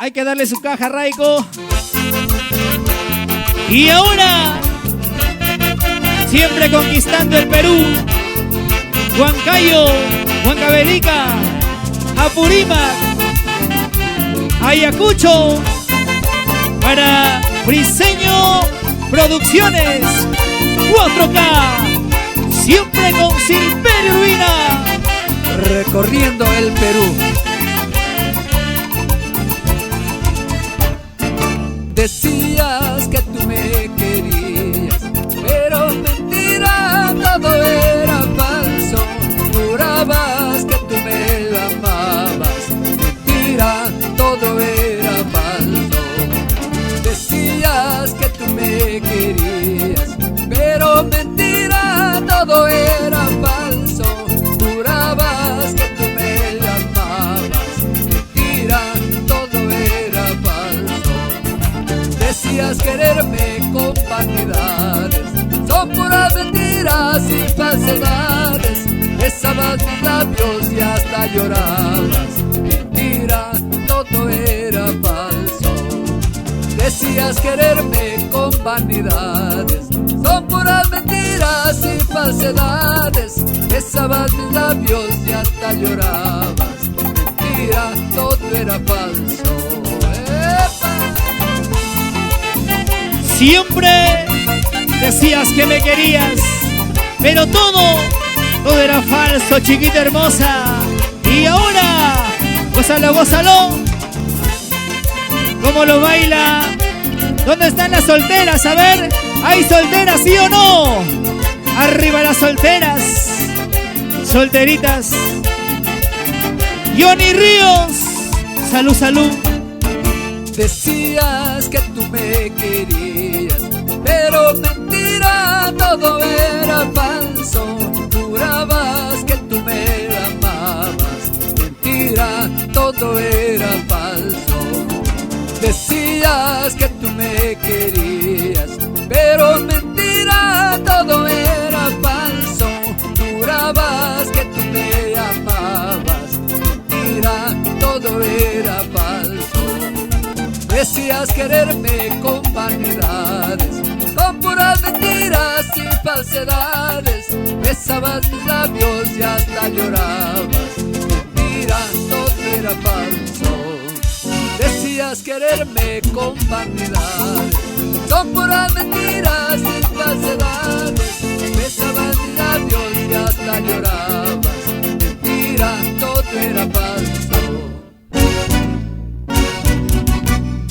Hay que darle su caja, Raico. Y ahora, siempre conquistando el Perú, Huancayo, Huancavelica, Apurímac, Ayacucho, para Briseño Producciones 4K, siempre con Silverio Urbina, recorriendo el Perú. Decías que tú me querías, pero mentira, todo era falso. Jurabas que tú me amabas, mentira, todo era falso. Decías que tú me querías, pero mentira, todo era falso. Jurabas que tú me amabas, mentira, todo era falso. Decías quererme con vanidades, son puras mentiras y falsedades. Besabas mis labios y hasta llorabas, mentira, todo era falso. Decías quererme con vanidades, son puras mentiras y falsedades. Besabas mis labios y hasta llorabas, mentira, todo era falso. ¡Epa! Siempre decías que me querías, pero todo era falso, chiquita hermosa. Y ahora, gózalo, gózalo. ¿Cómo lo baila? ¿Dónde están las solteras? A ver, ¿hay solteras, sí o no? Arriba las solteras, solteritas. Johnny Ríos, salud, salud. Decías que tú me querías, pero mentira, todo era falso. Jurabas que tú me amabas, mentira, todo era falso. Decías que tú me querías, pero mentira, todo era falso. Jurabas que tú me amabas, mentira, todo era falso. Decías quererme con vanidades, con puras mentiras y falsedades. Besabas mis labios y hasta llorabas, mentira, todo era falso. Decías quererme con vanidades, son puras mentiras y falsedades. Besabas mis labios y hasta llorabas, mentira, todo era falso.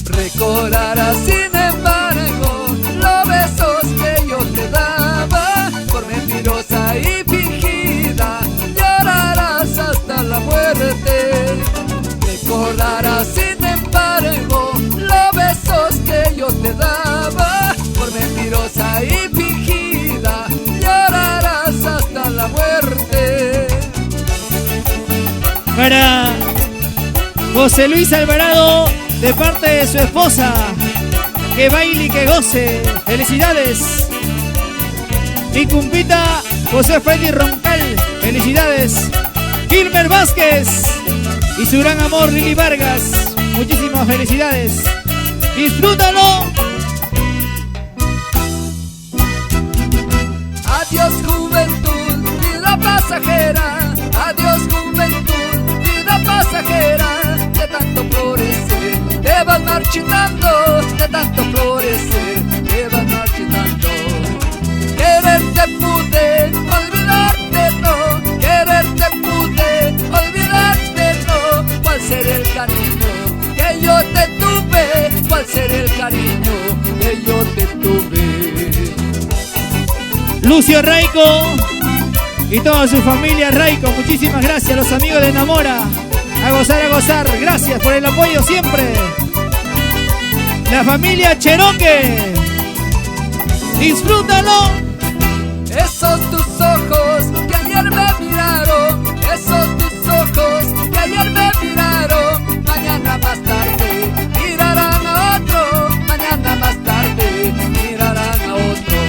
Recordarás sin embargo los besos que yo te daba, por mentirosa y fingida, llorarás hasta la muerte. Recordarás sin embargo los besos que yo te daba, por mentirosa y fingida, llorarás hasta la muerte. Para José Luis Alvarado, de parte de su esposa, que baile y que goce. Felicidades. Mi cumpita José Freddy Roncal, felicidades. Gilmer Vázquez y su gran amor Lili Vargas, muchísimas felicidades. Disfrútalo. Adiós juventud, vida pasajera. Adiós juventud, vida pasajera. De tanto florecer te vas marchitando, de tanto florecer te vas marchitando. Quererte pude, olvidarte no. Quererte pude, olvidarte no. ¿Cuál será el cariño que yo te tuve? ¿Cuál será el cariño que yo te tuve? Lucio Raico y toda su familia Raico, muchísimas gracias. Los amigos de Enamora, a gozar, gracias por el apoyo siempre. La familia Cheroque, disfrútalo. Esos tus ojos que ayer me miraron, esos tus ojos que ayer me miraron, mañana más tarde mirarán a otro, mañana más tarde mirarán a otro.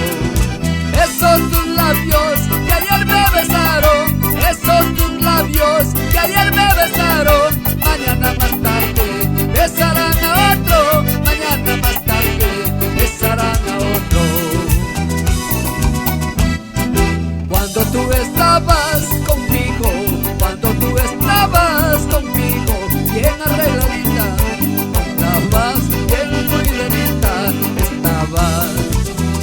Esos tus labios que ayer me besaron, esos tus labios que ayer me besaron, mañana más tarde besarán tú estabas conmigo, cuando tú estabas conmigo, bien arregladita, estabas bien cuidadita, estabas.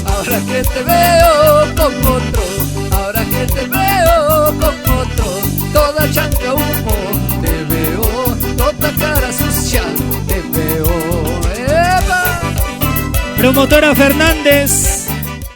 Ahora que te veo con otro, ahora que te veo con otro, toda chanca humo, te veo, toda cara sucia, te veo. ¡Eva! Promotora Fernández.